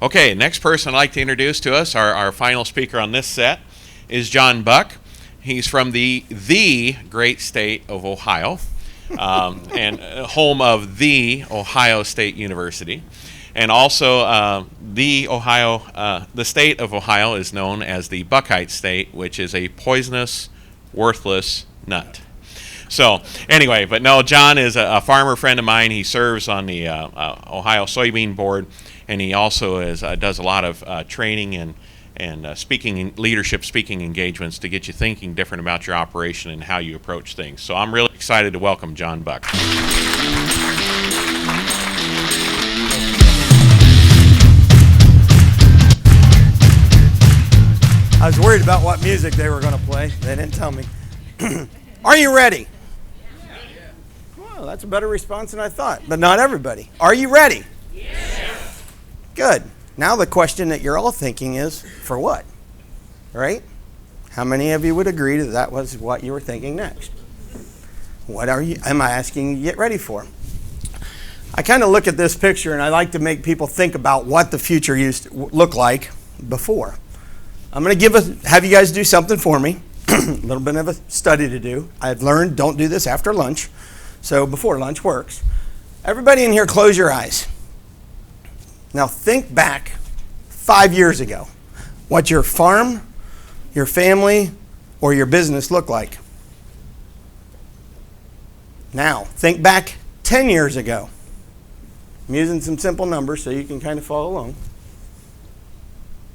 Okay, next person I'd like to introduce to us, our final speaker on this set, is John Buck. He's from the great state of Ohio, and home of the Ohio State University. And also, the state of Ohio is known as the Buckite State, which is a poisonous, worthless nut. So anyway, but no, John is a farmer friend of mine. He serves on the Ohio Soybean Board, and he also does a lot of training and leadership speaking engagements to get you thinking different about your operation and how you approach things. So I'm really excited to welcome John Buck. I was worried about what music they were going to play. They didn't tell me. Are you ready? Well, that's a better response than I thought, but not everybody. Are you ready? Yes. Good. Now the question that you're all thinking is, for what? Right? How many of you would agree that was what you were thinking next? What am I asking you to get ready for? I kind of look at this picture and I like to make people think about what the future used to look like before. I'm going to have you guys do something for me. A little bit of a study to do. I've learned don't do this after lunch. So before lunch works. Everybody in here, close your eyes. Now think back 5 years ago. What your farm, your family, or your business looked like. Now think back 10 years ago. I'm using some simple numbers so you can kind of follow along.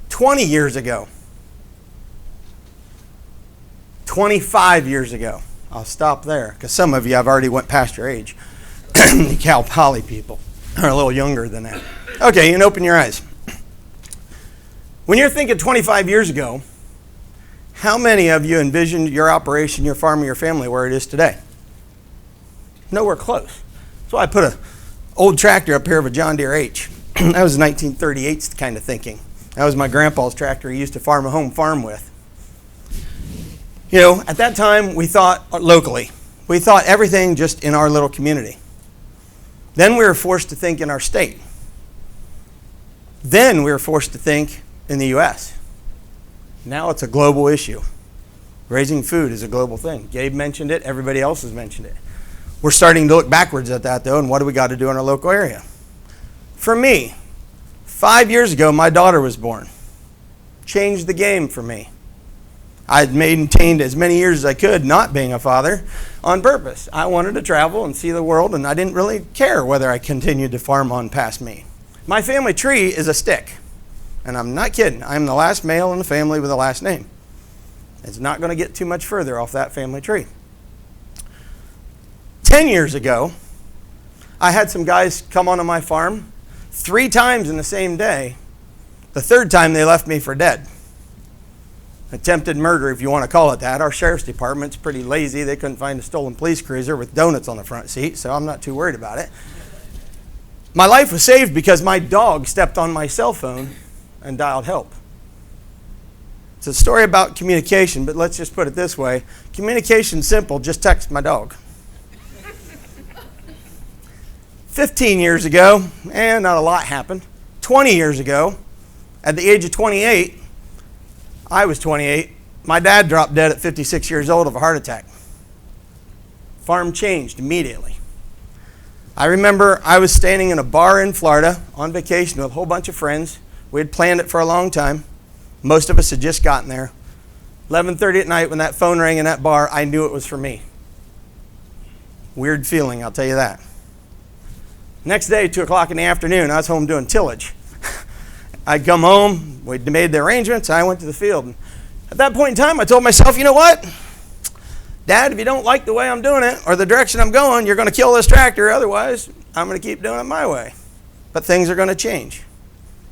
20 years ago. 25 years ago. I'll stop there because some of you have already went past your age. The Cal Poly people are a little younger than that. Okay, you can open your eyes. When you're thinking 25 years ago, how many of you envisioned your operation, your farm, or your family where it is today? Nowhere close. So I put an old tractor up here of a John Deere H. That was 1938 kind of thinking. That was my grandpa's tractor he used to farm a home farm with. You know, at that time, we thought locally. We thought everything just in our little community. Then we were forced to think in our state. Then we were forced to think in the U.S. Now it's a global issue. Raising food is a global thing. Gabe mentioned it. Everybody else has mentioned it. We're starting to look backwards at that, though, and what do we got to do in our local area? For me, 5 years ago, my daughter was born. Changed the game for me. I'd maintained as many years as I could not being a father on purpose. I wanted to travel and see the world, and I didn't really care whether I continued to farm on past me. My family tree is a stick, and I'm not kidding. I'm the last male in the family with a last name. It's not going to get too much further off that family tree. 10 years ago, I had some guys come onto my farm 3 times in the same day. The third time, they left me for dead. Attempted murder, if you want to call it that. Our sheriff's department's pretty lazy. They couldn't find a stolen police cruiser with donuts on the front seat, so I'm not too worried about it. My life was saved because my dog stepped on my cell phone and dialed help. It's a story about communication, but let's just put it this way. Communication's simple, just text my dog. 15 years ago, and not a lot happened. 20 years ago, at the age of 28, I was 28. My dad dropped dead at 56 years old of a heart attack. Farm changed immediately. I remember I was standing in a bar in Florida on vacation with a whole bunch of friends. We had planned it for a long time. Most of us had just gotten there. 11:30 at night when that phone rang in that bar, I knew it was for me. Weird feeling, I'll tell you that. Next day, 2 o'clock in the afternoon, I was home doing tillage. I'd come home, we'd made the arrangements, I went to the field. And at that point in time, I told myself, you know what? Dad, if you don't like the way I'm doing it or the direction I'm going, you're going to kill this tractor. Otherwise, I'm going to keep doing it my way. But things are going to change.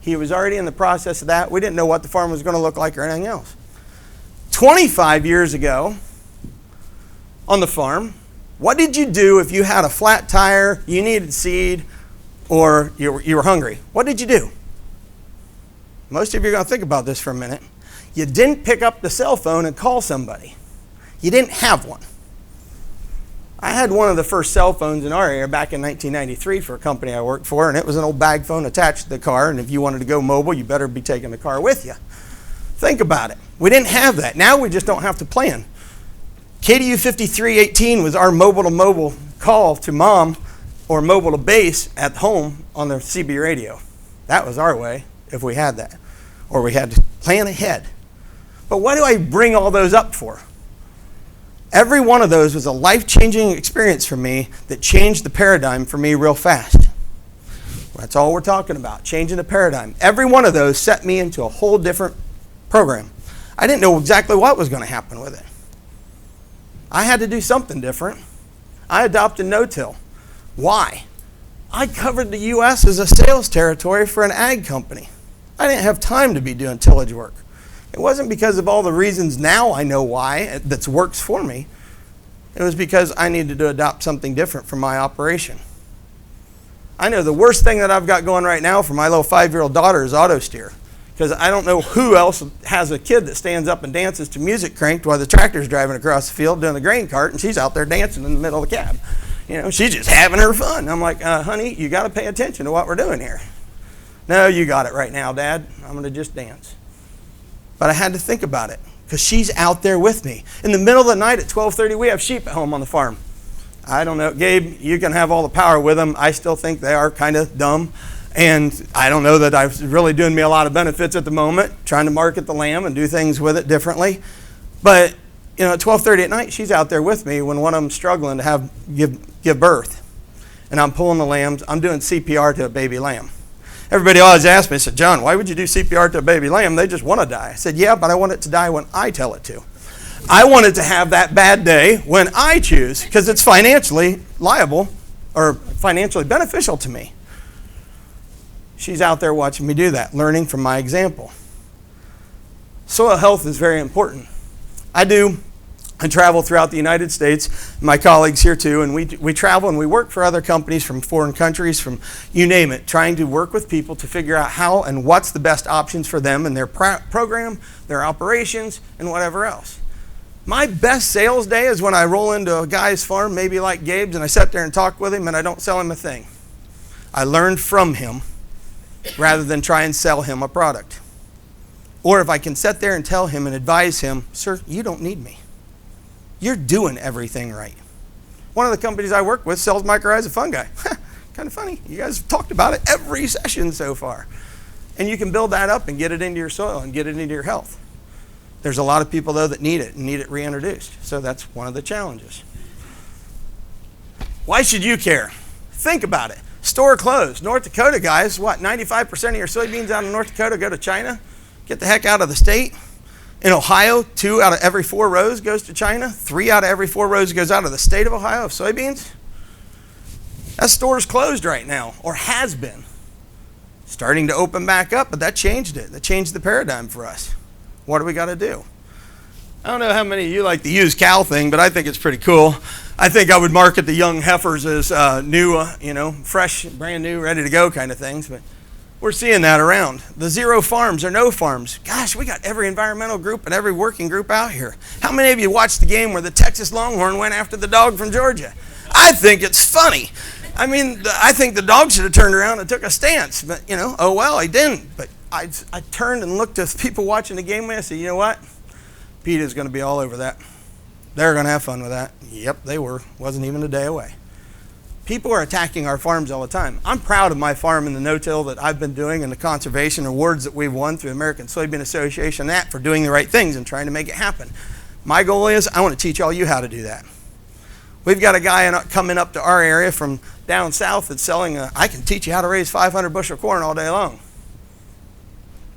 He was already in the process of that. We didn't know what the farm was going to look like or anything else. 25 years ago, on the farm, what did you do if you had a flat tire, you needed seed, or you were hungry? What did you do? Most of you are going to think about this for a minute. You didn't pick up the cell phone and call somebody. You didn't have one. I had one of the first cell phones in our area back in 1993 for a company I worked for, and it was an old bag phone attached to the car, and if you wanted to go mobile, you better be taking the car with you. Think about it. We didn't have that. Now we just don't have to plan. KDU 5318 was our mobile-to-mobile call to mom or mobile to base at home on the CB radio. That was our way if we had that, or we had to plan ahead. But what do I bring all those up for? Every one of those was a life-changing experience for me that changed the paradigm for me real fast. That's all we're talking about, changing the paradigm. Every one of those set me into a whole different program. I didn't know exactly what was going to happen with it. I had to do something different. I adopted no-till. Why? I covered the U.S. as a sales territory for an ag company. I didn't have time to be doing tillage work. It wasn't because of all the reasons now I know why that works for me. It was because I needed to adopt something different for my operation. I know the worst thing that I've got going right now for my little 5-year-old daughter is auto steer. Because I don't know who else has a kid that stands up and dances to music cranked while the tractor's driving across the field doing the grain cart, and she's out there dancing in the middle of the cab. You know, she's just having her fun. I'm like, honey, you got to pay attention to what we're doing here. No, you got it right now, Dad. I'm going to just dance. But I had to think about it because she's out there with me. In the middle of the night at 12:30, we have sheep at home on the farm. I don't know, Gabe, you can have all the power with them. I still think they are kind of dumb. And I don't know that it's really doing me a lot of benefits at the moment, trying to market the lamb and do things with it differently. But, you know, at 12:30 at night, she's out there with me when one of them's struggling to give birth. And I'm pulling the lambs. I'm doing CPR to a baby lamb. Everybody always asks me, I said, John, why would you do CPR to a baby lamb? They just want to die. I said, yeah, but I want it to die when I tell it to. I want it to have that bad day when I choose, because it's financially liable or financially beneficial to me. She's out there watching me do that, learning from my example. Soil health is very important. I travel throughout the United States, my colleagues here too, and we travel and we work for other companies from foreign countries, from you name it, trying to work with people to figure out how and what's the best options for them and their program, their operations, and whatever else. My best sales day is when I roll into a guy's farm, maybe like Gabe's, and I sit there and talk with him and I don't sell him a thing. I learned from him rather than try and sell him a product. Or if I can sit there and tell him and advise him, sir, you don't need me. You're doing everything right. One of the companies I work with sells mycorrhizal fungi. Kind of funny. You guys have talked about it every session so far. And you can build that up and get it into your soil and get it into your health. There's a lot of people, though, that need it and need it reintroduced. So that's one of the challenges. Why should you care? Think about it. Store closed. North Dakota, guys, what, 95% of your soybeans out of North Dakota go to China? Get the heck out of the state. In Ohio, 2 out of every 4 rows goes to China. 3 out of every 4 rows goes out of the state of Ohio of soybeans. That store's closed right now, or has been. Starting to open back up, but that changed it. That changed the paradigm for us. What do we got to do? I don't know how many of you like the used cow thing, but I think it's pretty cool. I think I would market the young heifers as new, fresh, brand new, ready to go kind of things. But we're seeing that around. The zero farms or no farms. Gosh, we got every environmental group and every working group out here. How many of you watched the game where the Texas Longhorn went after the dog from Georgia? I think it's funny. I mean, I think the dog should have turned around and took a stance. But, oh well, he didn't. But I turned and looked at people watching the game and I said, you know what? PETA's going to be all over that. They're going to have fun with that. Yep, they were. Wasn't even a day away. People are attacking our farms all the time. I'm proud of my farm and the no-till that I've been doing and the conservation awards that we've won through the American Soybean Association for doing the right things and trying to make it happen. My goal is I want to teach all you how to do that. We've got a guy coming up to our area from down south that's selling I can teach you how to raise 500 bushel corn all day long.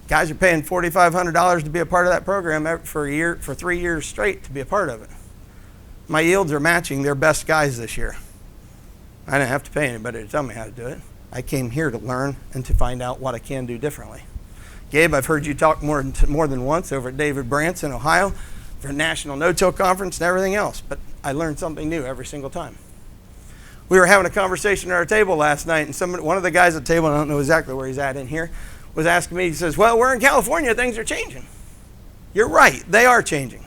Guys are paying $4,500 to be a part of that program for 3 years straight to be a part of it. My yields are matching their best guys this year. I didn't have to pay anybody to tell me how to do it. I came here to learn and to find out what I can do differently. Gabe, I've heard you talk more than once over at David Brandt's in Ohio for a national no-till conference and everything else, but I learned something new every single time. We were having a conversation at our table last night, and one of the guys at the table, I don't know exactly where he's at in here, was asking me, he says, well, we're in California, things are changing. You're right, they are changing.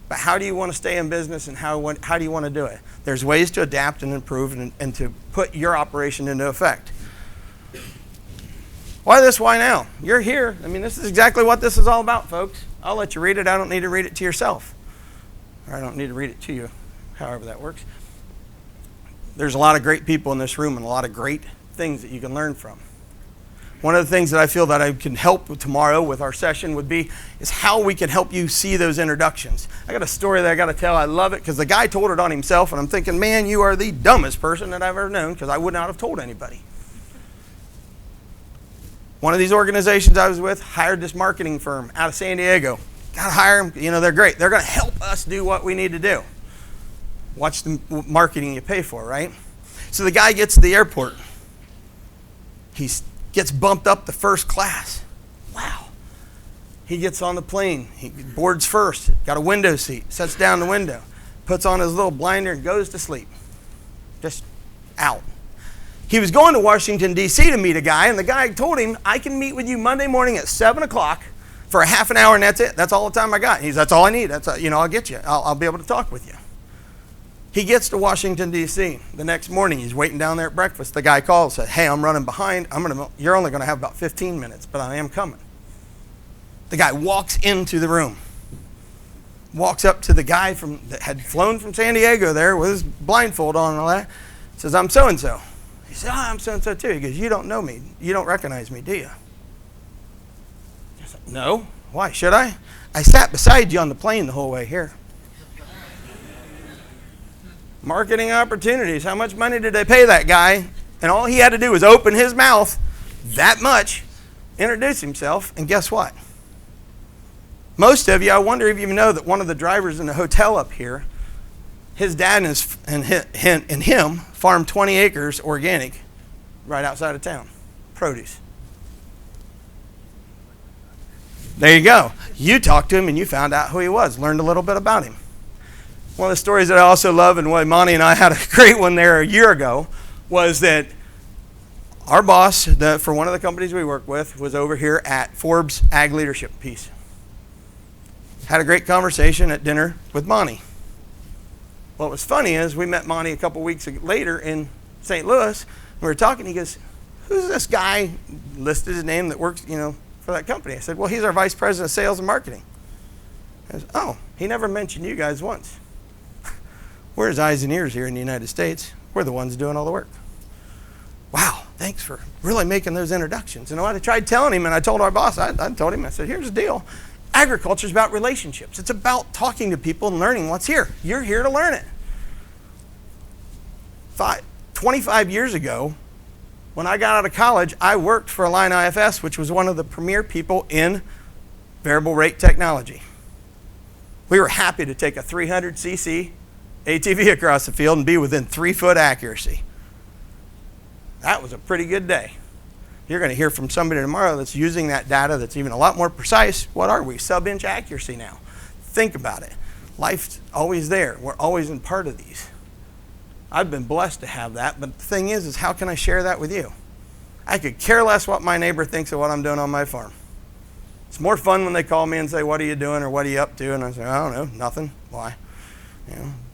But how do you want to stay in business, and how do you want to do it? There's ways to adapt and improve and to put your operation into effect. Why this? Why now? You're here. I mean, this is exactly what this is all about, folks. I'll let you read it. I don't need to read it to yourself. Or I don't need to read it to you, however that works. There's a lot of great people in this room and a lot of great things that you can learn from. One of the things that I feel that I can help with tomorrow with our session is how we can help you see those introductions. I got a story that I got to tell. I love it because the guy told it on himself, and I'm thinking, man, you are the dumbest person that I've ever known, because I would not have told anybody. One of these organizations I was with hired this marketing firm out of San Diego. Got to hire them. You know, they're great. They're going to help us do what we need to do. Watch the marketing you pay for, right? So the guy gets to the airport. He gets bumped up to first class. Wow. He gets on the plane. He boards first. Got a window seat. Sits down the window. Puts on his little blinder and goes to sleep. Just out. He was going to Washington, D.C. to meet a guy, and the guy told him, I can meet with you Monday morning at 7 o'clock for a half an hour, and that's it. That's all the time I got. That's all I need. I'll get you. I'll be able to talk with you. He gets to Washington, D.C. The next morning, he's waiting down there at breakfast. The guy calls, said, hey, I'm running behind. You're only going to have about 15 minutes, but I am coming. The guy walks into the room, walks up to the guy that had flown from San Diego there with his blindfold on and all that, says, I'm so-and-so. He said, I'm so-and-so too. He goes, you don't know me. You don't recognize me, do you? I said, no. Why should I? I sat beside you on the plane the whole way here. Marketing opportunities. How much money did they pay that guy? And all he had to do was open his mouth that much, introduce himself, and guess what? Most of you, I wonder if you know that one of the drivers in the hotel up here, his dad and him farm 20 acres organic right outside of town. Produce. There you go. You talked to him and you found out who he was, learned a little bit about him. One of the stories that I also love, and Monty and I had a great one there a year ago, was that our boss for one of the companies we work with was over here at Forbes Ag Leadership piece. Had a great conversation at dinner with Monty. What was funny is we met Monty a couple weeks later in St. Louis. We were talking. He goes, who's this guy? Listed his name that works, for that company. I said, well, he's our vice president of sales and marketing. He goes, oh, he never mentioned you guys once. We're his eyes and ears here in the United States. We're the ones doing all the work. Wow, thanks for really making those introductions. And I tried telling him, and I told our boss, I told him, I said, here's the deal. Agriculture is about relationships. It's about talking to people and learning what's here. You're here to learn it. 25 years ago, when I got out of college, I worked for Align IFS, which was one of the premier people in variable rate technology. We were happy to take a 300cc ATV across the field and be within 3-foot accuracy. That was a pretty good day. You're going to hear from somebody tomorrow that's using that data that's even a lot more precise. What are we? Sub-inch accuracy now. Think about it. Life's always there. We're always in part of these. I've been blessed to have that, but the thing is how can I share that with you? I could care less what my neighbor thinks of what I'm doing on my farm. It's more fun when they call me and say, what are you doing or what are you up to? And I say, I don't know, nothing. Why?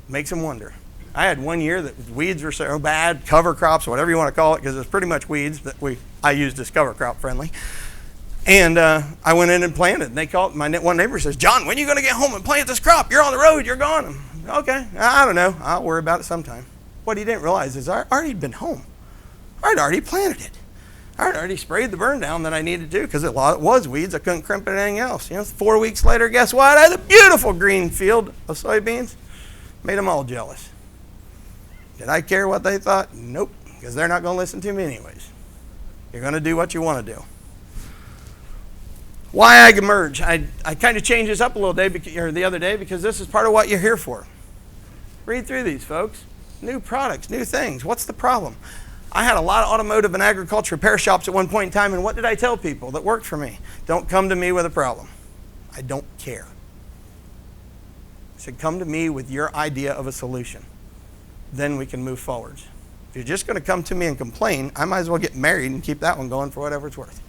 Makes them wonder. I had one year that weeds were so bad, cover crops, whatever you want to call it, because it's pretty much weeds, but I used as cover crop friendly. And I went in and planted. And they called, my one neighbor says, John, when are you going to get home and plant this crop? You're on the road, you're gone. Okay, I don't know. I'll worry about it sometime. What he didn't realize is I already been home. I'd already planted it. I'd already sprayed the burn down that I needed to because it was weeds. I couldn't crimp it anything else. 4 weeks later, guess what? I had a beautiful green field of soybeans. Made them all jealous. Did I care what they thought? Nope, because they're not going to listen to me anyways. You're going to do what you want to do. Why AgEmerge? I kind of changed this up a little the other day because this is part of what you're here for. Read through these, folks. New products, new things. What's the problem? I had a lot of automotive and agriculture repair shops at one point in time, and what did I tell people that worked for me? Don't come to me with a problem. I don't care. I said, come to me with your idea of a solution. Then we can move forwards. If you're just going to come to me and complain, I might as well get married and keep that one going for whatever it's worth.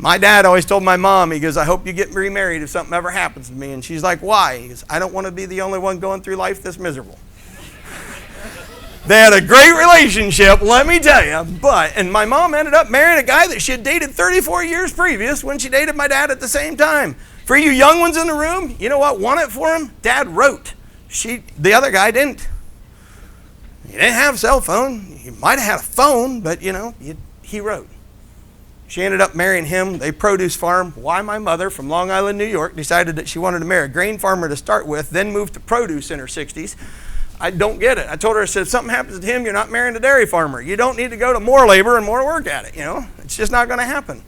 My dad always told my mom, he goes, I hope you get remarried if something ever happens to me. And she's like, why? He goes, I don't want to be the only one going through life this miserable. They had a great relationship, let me tell you. And my mom ended up marrying a guy that she had dated 34 years previous when she dated my dad at the same time. For you young ones in the room, you know what won it for him? Dad wrote. The other guy didn't. He didn't have a cell phone. He might have had a phone, but he wrote. She ended up marrying him. They produce farm. Why my mother from Long Island, New York, decided that she wanted to marry a grain farmer to start with, then moved to produce in her 60s. I don't get it. I told her, I said, if something happens to him, you're not marrying a dairy farmer. You don't need to go to more labor and more work at it, It's just not going to happen.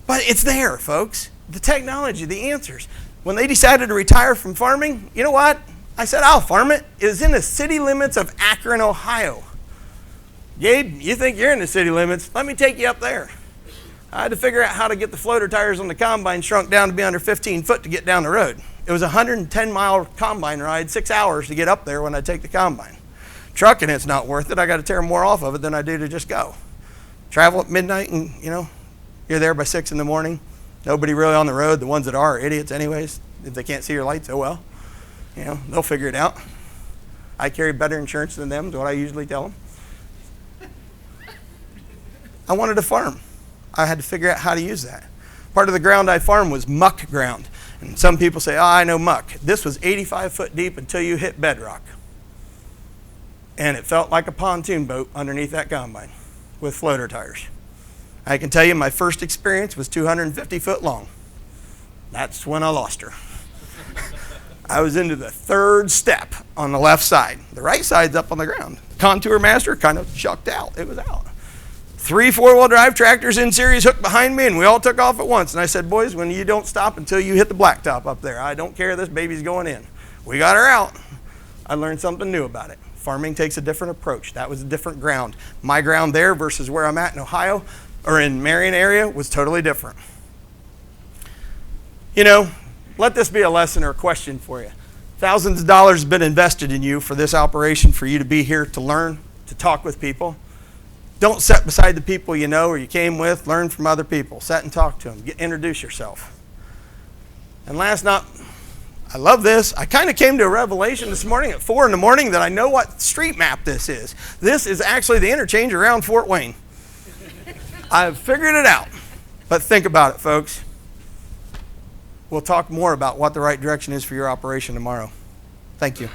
But it's there, folks. The technology, the answers. When they decided to retire from farming, you know what? I said, I'll farm it. It was in the city limits of Akron, Ohio. Gabe, you think you're in the city limits? Let me take you up there. I had to figure out how to get the floater tires on the combine shrunk down to be under 15 foot to get down the road. It was a 110-mile combine ride, 6 hours to get up there when I take the combine. Trucking it's not worth it. I got to tear more off of it than I do to just go. Travel at midnight and, you're there by 6 in the morning. Nobody really on the road. The ones that are idiots anyways. If they can't see your lights, oh well. They'll figure it out. I carry better insurance than them is what I usually tell them. I wanted to farm. I had to figure out how to use that. Part of the ground I farmed was muck ground. And some people say, I know muck. This was 85 foot deep until you hit bedrock. And it felt like a pontoon boat underneath that combine with floater tires. I can tell you my first experience was 250 foot long. That's when I lost her. I was into the third step on the left side. The right side's up on the ground. Contour master kind of chucked out. It was out. 3 4-wheel drive tractors in series hooked behind me, and we all took off at once. And I said, boys, when you don't stop until you hit the blacktop up there, I don't care, this baby's going in. We got her out. I learned something new about it. Farming takes a different approach. That was a different ground. My ground there versus where I'm at in Ohio or in Marion area was totally different. Let this be a lesson or a question for you. Thousands of dollars have been invested in you for this operation, for you to be here to learn, to talk with people. Don't sit beside the people you know or you came with. Learn from other people. Sit and talk to them. Introduce yourself. And last night, I love this. I kind of came to a revelation this morning at 4 in the morning that I know what street map this is. This is actually the interchange around Fort Wayne. I've figured it out. But think about it, folks. We'll talk more about what the right direction is for your operation tomorrow. Thank you.